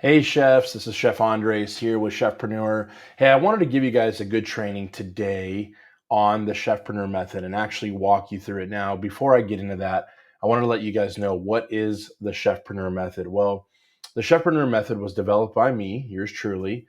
Hey chefs, this is Chef Andres here with Chefpreneur. Hey, I wanted to give you guys a good training today on the Chefpreneur Method and actually walk you through it. Now, before I get into that, I wanted to let you guys know what is the Chefpreneur Method. Well, the Chefpreneur Method was developed by me, yours truly,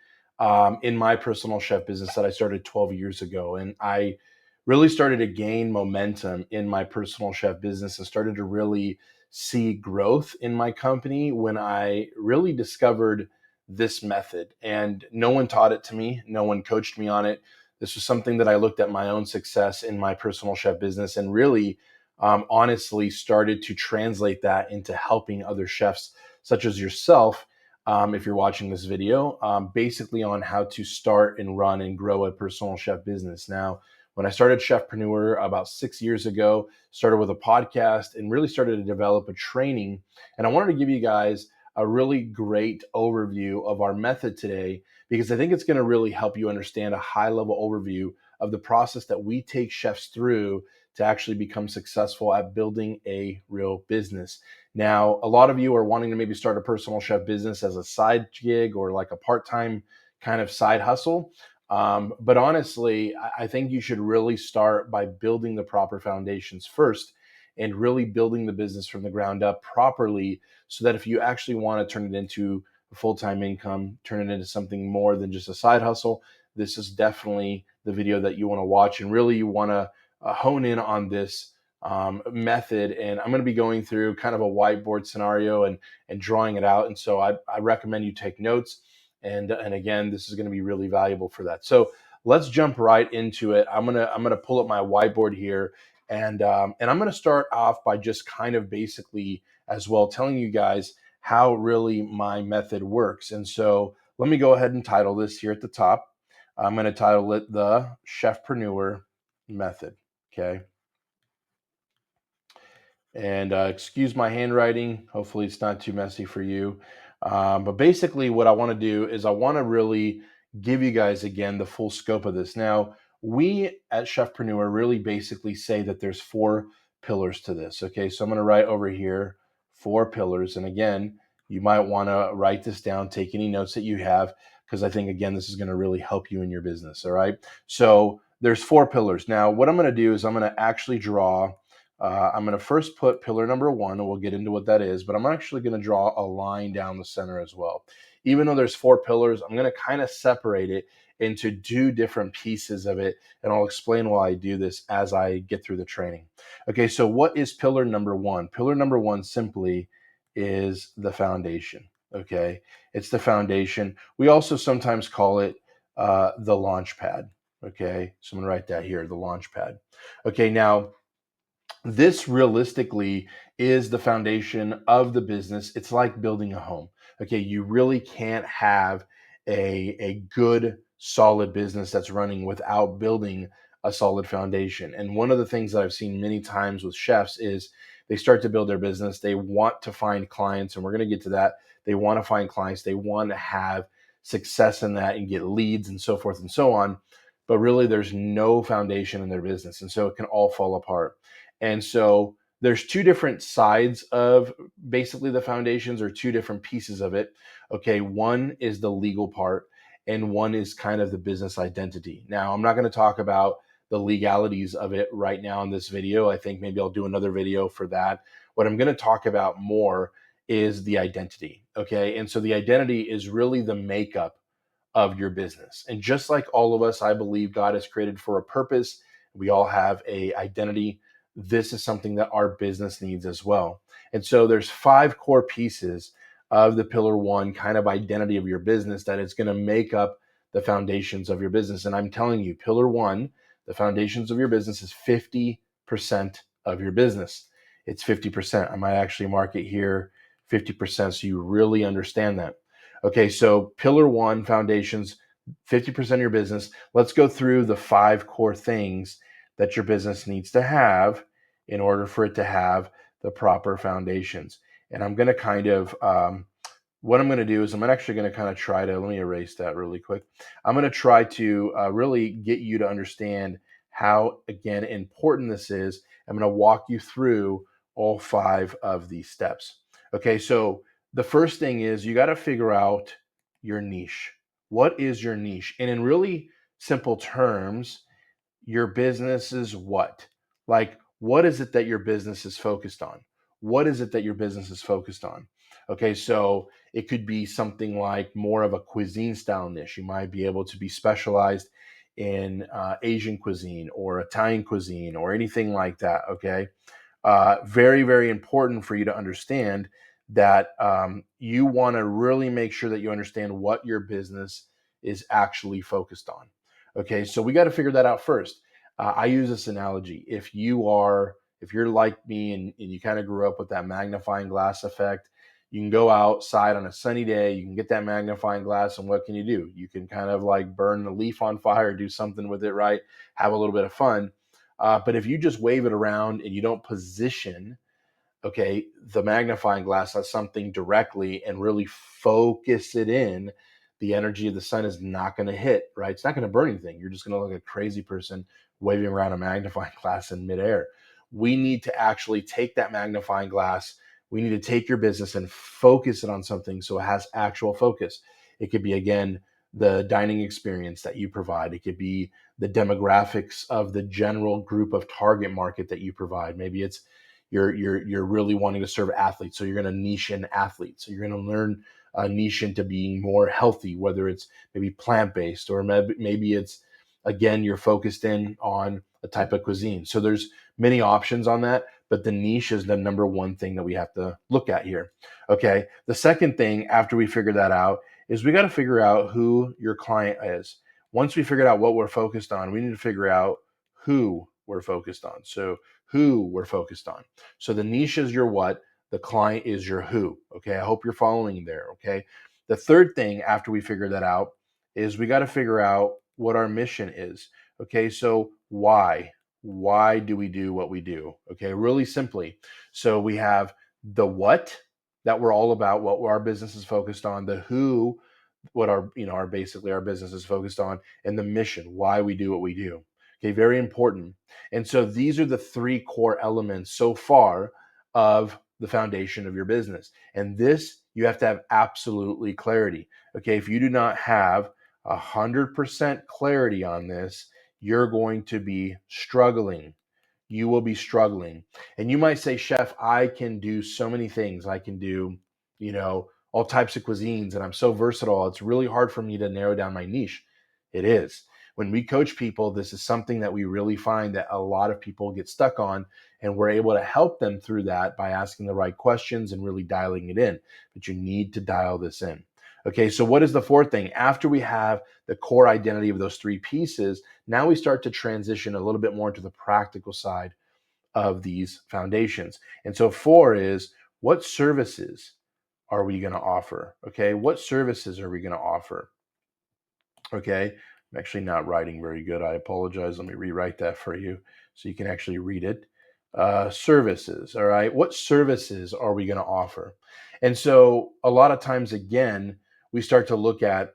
in my personal chef business that I started 12 years ago. And I really started to gain momentum in my personal chef business and started to really see growth in my company when I really discovered this method. And no one taught it to me, no one coached me on it. This was something that I looked at my own success in my personal chef business and really honestly started to translate that into helping other chefs, such as yourself. If you're watching this video, basically on how to start and run and grow a personal chef business. Now, when I started Chefpreneur about 6 years ago, started with a podcast and really started to develop a training. And I wanted to give you guys a really great overview of our method today because I think it's going to really help you understand a high level overview of the process that we take chefs through to actually become successful at building a real business. Now, a lot of you are wanting to maybe start a personal chef business as a side gig or like a part time kind of side hustle. But honestly, I think you should really start by building the proper foundations first and really building the business from the ground up properly so that if you actually want to turn it into a full time income, turn it into something more than just a side hustle, this is definitely the video that you want to watch. And really, you want to hone in on this method. And I'm going to be going through kind of a whiteboard scenario and drawing it out. And so I recommend you take notes and again, this is going to be really valuable for that. So let's jump right into it. I'm gonna pull up my whiteboard here, and I'm gonna start off by just kind of basically as well telling you guys how really my method works. And so let me go ahead and title this here at the top. I'm going to title it the Chefpreneur Method. Okay. And excuse my handwriting. Hopefully, it's not too messy for you. But basically, what I want to do is I want to really give you guys again the full scope of this. Now, we at Chefpreneur really basically say that there's four pillars to this. Okay, so I'm going to write over here four pillars. And again, you might want to write this down, take any notes that you have, because I think again, this is going to really help you in your business. All right. So there's four pillars. Now, what I'm going to do is I'm going to actually draw I'm going to first put pillar number one, and we'll get into what that is, but I'm actually going to draw a line down the center as well. Even though there's four pillars, I'm going to kind of separate it into two different pieces of it, and I'll explain why I do this as I get through the training. Okay, so what is pillar number one? Pillar number one simply is the foundation. Okay, it's the foundation. We also sometimes call it the launch pad. Okay, so I'm going to write that here, the launch pad. Okay, now this realistically is the foundation of the business. It's like building a home. Okay, you really can't have a good, solid business that's running without building a solid foundation. And one of the things that I've seen many times with chefs is they start to build their business. They want to find clients, and we're going to get to that. They want to find clients. They want to have success in that and get leads and so forth and so on. But really, there's no foundation in their business. And so it can all fall apart. And so there's two different sides of basically the foundations or two different pieces of it. Okay, one is the legal part and one is kind of the business identity. Now, I'm not going to talk about the legalities of it right now in this video. I think maybe I'll do another video for that. What I'm going to talk about more is the identity. Okay, and so the identity is really the makeup of your business. And just like all of us, I believe God has created for a purpose. We all have a identity. This is something that our business needs as well. And so there's five core pieces of the pillar one kind of identity of your business that is going to make up the foundations of your business. And I'm telling you, pillar one, the foundations of your business is 50% of your business. It's 50%. I might actually mark it here 50% so you really understand that. Okay, so pillar one, foundations, 50% of your business. Let's go through the five core things that your business needs to have in order for it to have the proper foundations. And I'm going to kind of, what I'm going to do is I'm actually going to kind of try to, let me erase that really quick. I'm going to try to really get you to understand how, again, important this is. I'm going to walk you through all five of these steps. Okay, so the first thing is you got to figure out your niche. What is your niche? And in really simple terms, your business is what? Like, what is it that your business is focused on? What is it that your business is focused on? Okay, so it could be something like more of a cuisine style niche. You might be able to be specialized in Asian cuisine or Italian cuisine or anything like that. Okay, very, very important for you to understand that you want to really make sure that you understand what your business is actually focused on. Okay, so we got to figure that out first. I use this analogy. If you're like me and you kind of grew up with that magnifying glass effect, you can go outside on a sunny day, you can get that magnifying glass, and what can you do? You can kind of like burn the leaf on fire, do something with it, right? Have a little bit of fun. But if you just wave it around and you don't position, okay, the magnifying glass as something directly and really focus it in, the energy of the sun is not going to hit, right? It's not going to burn anything. You're just going to look like a crazy person waving around a magnifying glass in midair. We need to actually take that magnifying glass. We need to take your business and focus it on something so it has actual focus. It could be, again, the dining experience that you provide. It could be the demographics of the general group of target market that you provide. Maybe it's you're really wanting to serve athletes, so you're going to niche in athletes. So you're going to learn a niche into being more healthy, whether it's maybe plant-based or maybe it's, again, you're focused in on a type of cuisine. So there's many options on that, but the niche is the number one thing that we have to look at here. Okay, the second thing after we figure that out is we got to figure out who your client is. Once we figured out what we're focused on, we need to figure out who we're focused on. So who we're focused on. So the niche is your what, the client is your who. Okay, I hope you're following there. Okay, the third thing after we figure that out is we got to figure out what our mission is. Okay, so why? Why do we do what we do? Okay, really simply. So we have the what that we're all about, what our business is focused on, the who, what our basically our business is focused on, and the mission, why we do what we do. Okay, very important. And so these are the three core elements so far of the foundation of your business. And this, you have to have absolutely clarity. Okay, if you do not have 100% clarity on this, you're going to be struggling. You will be struggling. And you might say, Chef, I can do so many things. I can do, all types of cuisines, and I'm so versatile. It's really hard for me to narrow down my niche. It is. When we coach people, this is something that we really find that a lot of people get stuck on, and we're able to help them through that by asking the right questions and really dialing it in. But you need to dial this in. Okay, so what is the fourth thing? After we have the core identity of those three pieces, now we start to transition a little bit more into the practical side of these foundations. And so four is, what services are we going to offer? Okay, what services are we going to offer? Okay, I'm actually not writing very good. I apologize. Let me rewrite that for you so you can actually read it. Services. All right, what services are we going to offer? And so a lot of times, again, we start to look at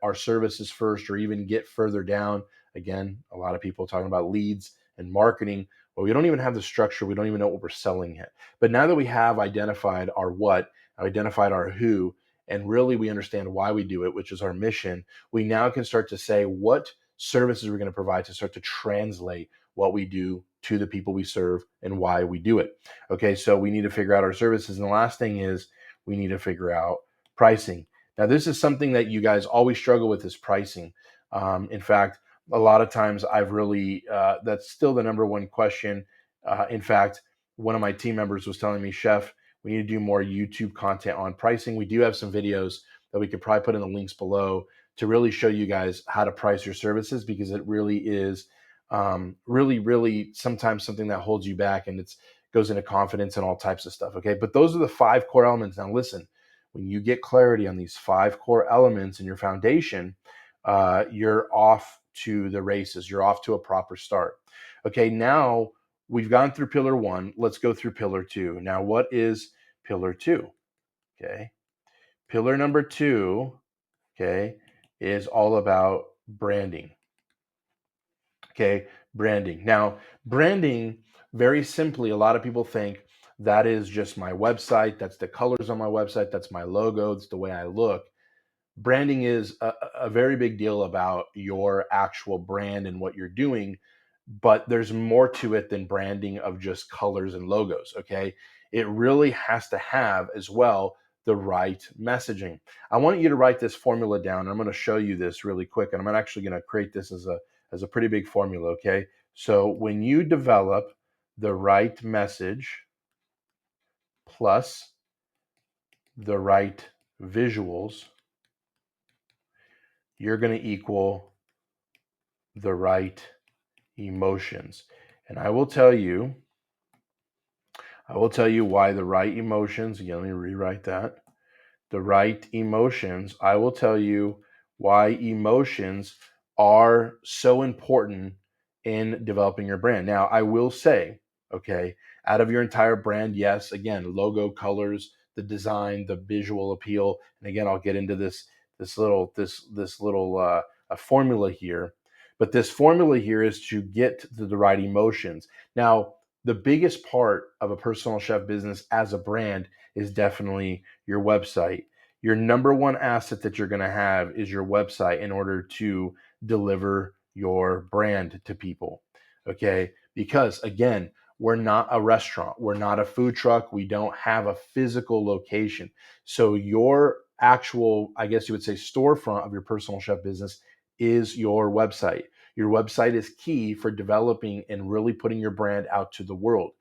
our services first, or even get further down. Again, a lot of people talking about leads and marketing, but we don't even have the structure. We don't even know what we're selling yet. But now that we have identified our what, identified our who, and really we understand why we do it, which is our mission, we now can start to say what services we're going to provide to start to translate what we do to the people we serve and why we do it. Okay, so we need to figure out our services. And the last thing is we need to figure out pricing. Now, this is something that you guys always struggle with, is pricing. In fact, a lot of times that's still the number one question. In fact, one of my team members was telling me, Chef, we need to do more YouTube content on pricing. We do have some videos that we could probably put in the links below to really show you guys how to price your services, because it really is really sometimes something that holds you back, and it goes into confidence and all types of stuff. Okay, but those are the five core elements. Now listen, when you get clarity on these five core elements in your foundation, you're off to the races. You're off to a proper start. Okay, now we've gone through pillar one. Let's go through pillar two. Now, what is pillar two? Okay, pillar number two, okay, is all about branding. Okay, branding. Now, branding, very simply, a lot of people think that is just my website. That's the colors on my website. That's my logo. That's the way I look. Branding is a very big deal about your actual brand and what you're doing, but there's more to it than branding of just colors and logos. Okay, it really has to have as well the right messaging. I want you to write this formula down. I'm going to show you this really quick, and I'm actually going to create this as a pretty big formula. Okay, so when you develop the right message plus the right visuals, you're going to equal the right emotions. And I will tell you why the right emotions, again, let me rewrite that. The right emotions, I will tell you why emotions are so important in developing your brand. Now, I will say, okay, out of your entire brand, yes, again, logo, colors, the design, the visual appeal, and again, I'll get into this little a formula here. But this formula here is to get to the right emotions. Now, the biggest part of a personal chef business as a brand is definitely your website. Your number one asset that you're going to have is your website in order to deliver your brand to people. Okay. Because again, we're not a restaurant, we're not a food truck, we don't have a physical location. So, your actual, I guess you would say, storefront of your personal chef business is your website. Your website is key for developing and really putting your brand out to the world.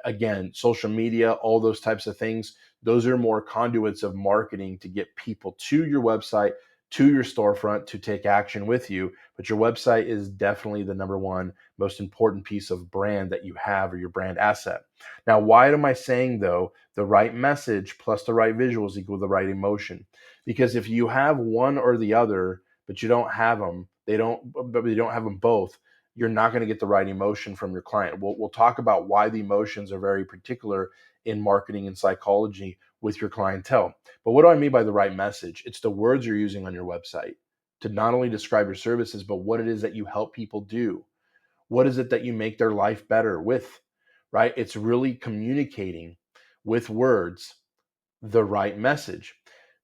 Again, social media, all those types of things, those are more conduits of marketing to get people to your website, to your storefront to take action with you. But your website is definitely the number one most important piece of brand that you have, or your brand asset. Now, why am I saying though the right message plus the right visuals equal the right emotion? Because if you have one or the other, but you don't have them, but you don't have them both, you're not going to get the right emotion from your client. We'll talk about why the emotions are very particular in marketing and psychology with your clientele. But what do I mean by the right message? It's the words you're using on your website to not only describe your services, but what it is that you help people do. What is it that you make their life better with, right? It's really communicating with words the right message.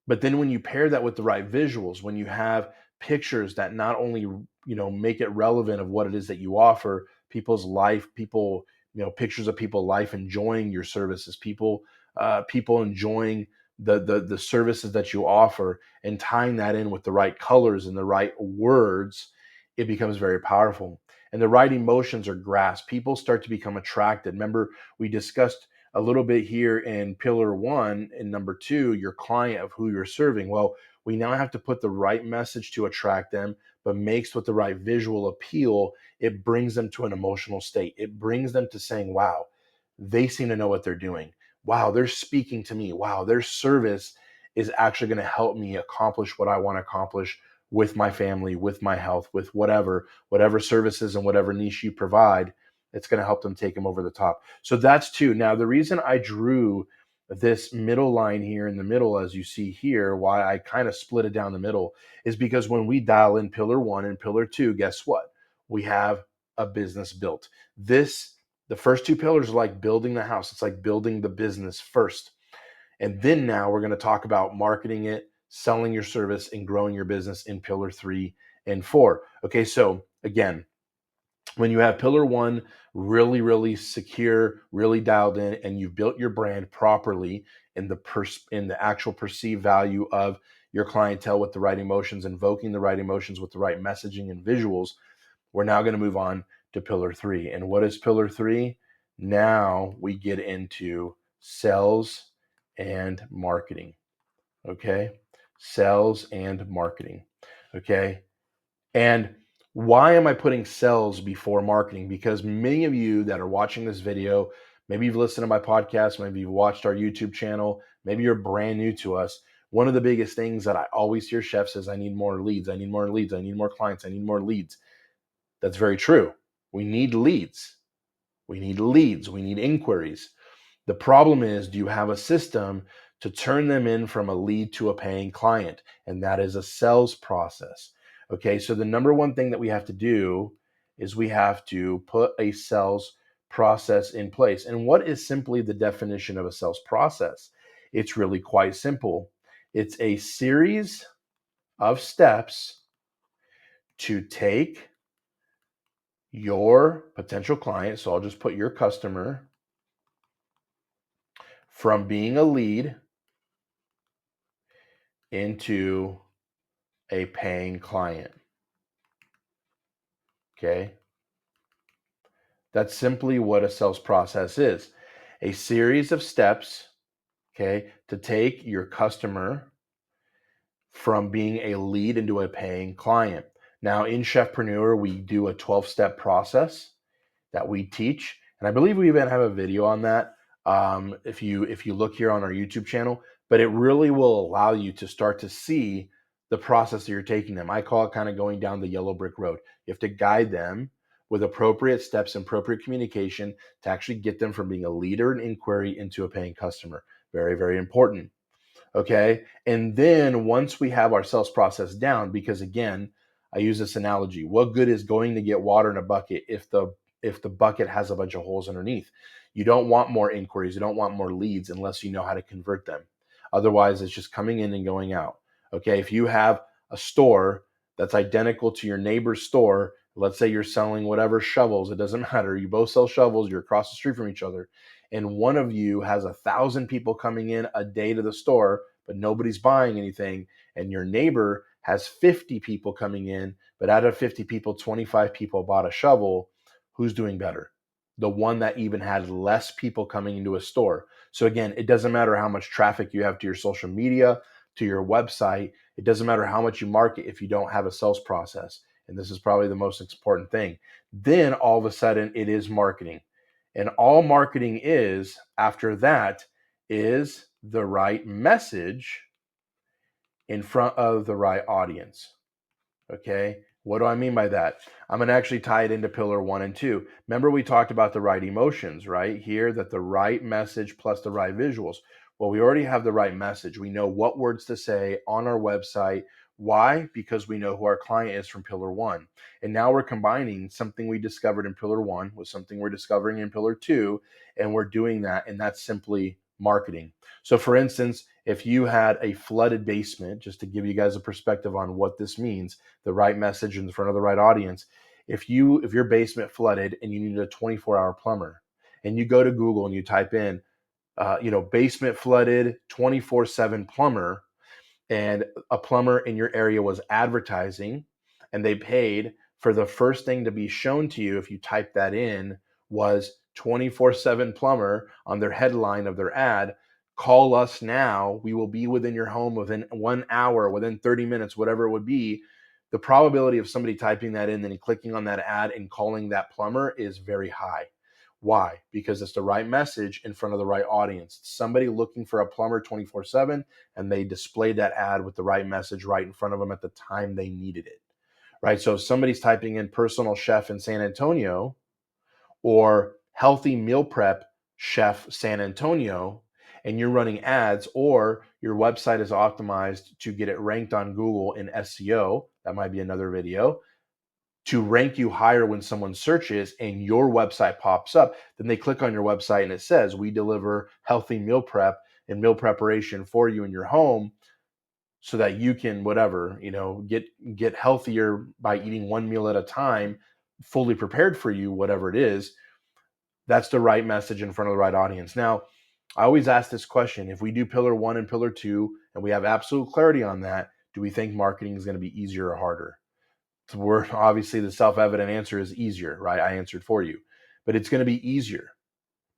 But then when you pair that with the right visuals, when you have pictures that not only, make it relevant of what it is that you offer, people's life, people, pictures of people life enjoying your services, people enjoying the services that you offer, and tying that in with the right colors and the right words, it becomes very powerful. And the right emotions are grasped. People start to become attracted. Remember, we discussed a little bit here in pillar one and number two, your client of who you're serving. Well, we now have to put the right message to attract them, but mixed with the right visual appeal, it brings them to an emotional state. It brings them to saying, wow, they seem to know what they're doing. Wow, they're speaking to me. Wow, their service is actually going to help me accomplish what I want to accomplish with my family, with my health, with whatever services and whatever niche you provide. It's going to help them take them over the top. So that's two. Now, the reason I drew this middle line here in the middle, as you see here, why I kind of split it down the middle, is because when we dial in pillar one and pillar two, guess what? We have a business built. The first two pillars are like building the house. It's like building the business first. And then now we're going to talk about marketing it, selling your service, and growing your business in pillar three and four. Okay, so again, when you have pillar one really, really secure, really dialed in, and you've built your brand properly in the actual perceived value of your clientele with the right emotions, invoking the right emotions with the right messaging and visuals, we're now going to move on to pillar three. And what is pillar three? Now we get into sales and marketing. Okay. Sales and marketing. Okay. And why am I putting sales before marketing? Because many of you that are watching this video, maybe you've listened to my podcast, maybe you've watched our YouTube channel, maybe you're brand new to us. One of the biggest things that I always hear chefs is, I need more leads, I need more leads, I need more clients, I need more leads. That's very true. We need leads. We need leads. We need inquiries. The problem is, do you have a system to turn them in from a lead to a paying client? And that is a sales process. Okay, so the number one thing that we have to do is we have to put a sales process in place. And what is simply the definition of a sales process? It's really quite simple. It's a series of steps to take your potential client, so I'll just put your customer, from being a lead into a paying client. Okay? That's simply what a sales process is. A series of steps, okay, to take your customer from being a lead into a paying client. Now, in Chefpreneur, we do a 12-step process that we teach, and I believe we even have a video on that. If you look here on our YouTube channel, but it really will allow you to start to see the process that you're taking them. I call it kind of going down the yellow brick road. You have to guide them with appropriate steps and appropriate communication to actually get them from being a leader in inquiry into a paying customer. Very, very important. Okay. And then once we have our sales process down, because again, I use this analogy, what good is going to get water in a bucket if the bucket has a bunch of holes underneath? You don't want more inquiries, you don't want more leads unless you know how to convert them. Otherwise, it's just coming in and going out. Okay. If you have a store that's identical to your neighbor's store, let's say you're selling whatever shovels, it doesn't matter. You both sell shovels, you're across the street from each other, and one of you has 1,000 people coming in a day to the store, but nobody's buying anything, and your neighbor has 50 people coming in, but out of 50 people, 25 people bought a shovel, who's doing better? The one that even had less people coming into a store. So again, it doesn't matter how much traffic you have to your social media, to your website. It doesn't matter how much you market if you don't have a sales process. And this is probably the most important thing. Then all of a sudden it is marketing. And all marketing is, after that, is the right message in front of the right audience. Okay. What do I mean by that? I'm going to actually tie it into pillar 1 and 2. Remember, we talked about the right emotions, right? Here, that the right message plus the right visuals. Well, we already have the right message. We know what words to say on our website. Why? Because we know who our client is from pillar 1. And now we're combining something we discovered in pillar 1 with something we're discovering in pillar 2. And we're doing that. And that's simply marketing. So, for instance, if you had a flooded basement, just to give you guys a perspective on what this means, the right message in front of the right audience. If your basement flooded and you needed a 24-hour plumber, and you go to Google and you type in, basement flooded 24/7 plumber, and a plumber in your area was advertising, and they paid for the first thing to be shown to you if you type that in was 24/7 plumber on their headline of their ad. Call us now, we will be within your home within 1 hour, within 30 minutes, whatever it would be. The probability of somebody typing that in and clicking on that ad and calling that plumber is very high. Why? Because it's the right message in front of the right audience. It's somebody looking for a plumber 24/7, and they displayed that ad with the right message right in front of them at the time they needed it. Right? So if somebody's typing in personal chef in San Antonio or healthy meal prep chef San Antonio, and you're running ads, or your website is optimized to get it ranked on Google in SEO, that might be another video, to rank you higher when someone searches and your website pops up, then they click on your website and it says, we deliver healthy meal prep and meal preparation for you in your home so that you can get healthier by eating one meal at a time, fully prepared for you, whatever it is. That's the right message in front of the right audience. Now, I always ask this question: if we do pillar 1 and pillar 2 and we have absolute clarity on that, do we think marketing is going to be easier or harder? We're obviously, the self-evident answer is easier, right? I answered for you, but it's going to be easier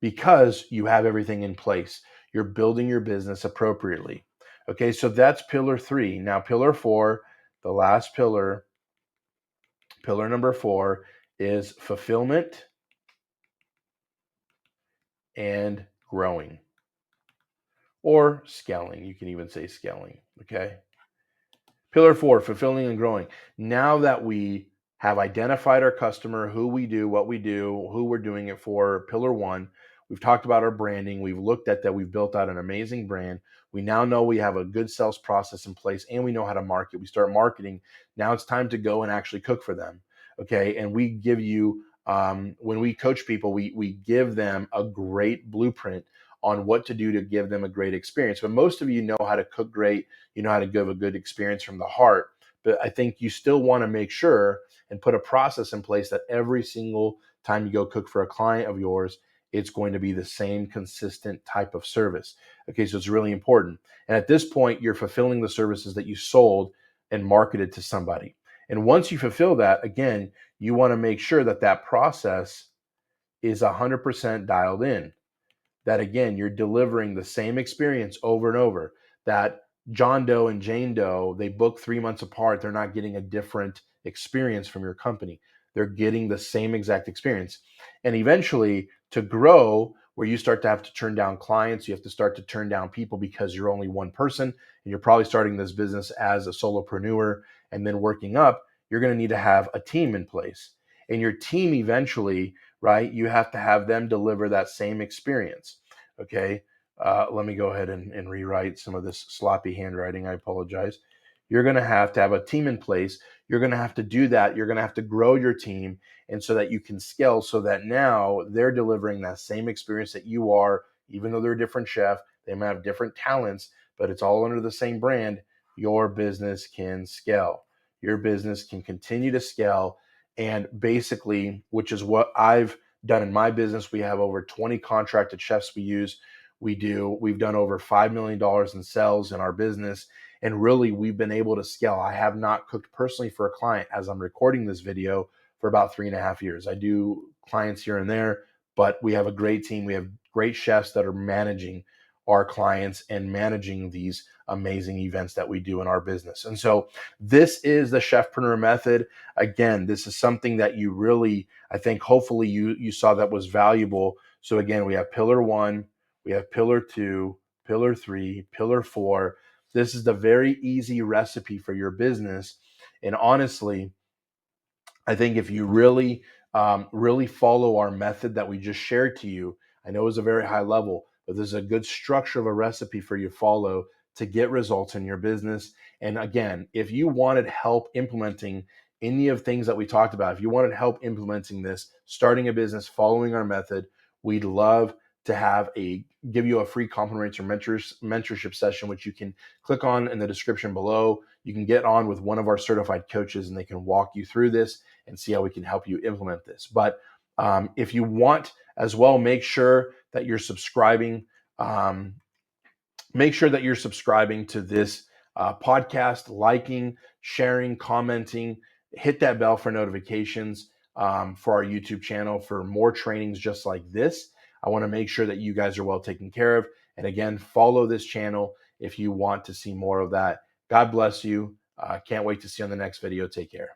because you have everything in place. You're building your business appropriately. Okay, so that's pillar 3. Now, pillar 4, the last pillar, pillar number 4, is fulfillment and growing, or scaling. You can even say scaling. Okay. Pillar 4, fulfilling and growing. Now that we have identified our customer, who we do, what we do, who we're doing it for, pillar 1, we've talked about our branding. We've looked at that. We've built out an amazing brand. We now know we have a good sales process in place, and we know how to market. We start marketing. Now it's time to go and actually cook for them. Okay. And we give you when we coach people, we give them a great blueprint on what to do to give them a great experience. But most of you know how to cook great, you know how to give a good experience from the heart. But I think you still want to make sure and put a process in place that every single time you go cook for a client of yours, it's going to be the same consistent type of service. Okay, so it's really important. And at this point, you're fulfilling the services that you sold and marketed to somebody. And once you fulfill that, again, you want to make sure that that process is 100% dialed in. That again, you're delivering the same experience over and over. That John Doe and Jane Doe, they book 3 months apart. They're not getting a different experience from your company. They're getting the same exact experience. And eventually, to grow, where you start to have to turn down clients, you have to start to turn down people because you're only one person and you're probably starting this business as a solopreneur and then working up, you're going to need to have a team in place. And your team eventually, right, you have to have them deliver that same experience. Okay. Let me go ahead and rewrite some of this sloppy handwriting. I apologize. You're going to have a team in place. You're going to have to do that. You're going to have to grow your team, and so that you can scale, so that now they're delivering that same experience that you are, even though they're a different chef, they might have different talents, but it's all under the same brand. Your business can scale. Your business can continue to scale. And basically, which is what I've done in my business, we have over 20 contracted chefs we use. We've done over $5 million in sales in our business. And really, we've been able to scale. I have not cooked personally for a client as I'm recording this video for about 3.5 years. I do clients here and there, but we have a great team. We have great chefs that are managing our clients and managing these amazing events that we do in our business. And so this is the Chefpreneur Method. Again, this is something that you really, I think, hopefully you saw that was valuable. So again, we have pillar 1, we have pillar 2, pillar 3, pillar 4. This is the very easy recipe for your business. And honestly, I think if you really follow our method that we just shared to you, I know it's a very high level, but this is a good structure of a recipe for you to follow to get results in your business. And again, if you wanted help implementing any of things that we talked about, if you wanted help implementing this, starting a business, following our method, we'd love to give you a free complimentary mentorship session, which you can click on in the description below. You can get on with one of our certified coaches and they can walk you through this and see how we can help you implement this. But if you want as well, make sure that you're subscribing. Make sure that you're subscribing to this podcast, liking, sharing, commenting. Hit that bell for notifications for our YouTube channel for more trainings just like this. I want to make sure that you guys are well taken care of. And again, follow this channel if you want to see more of that. God bless you. Can't wait to see you on the next video. Take care.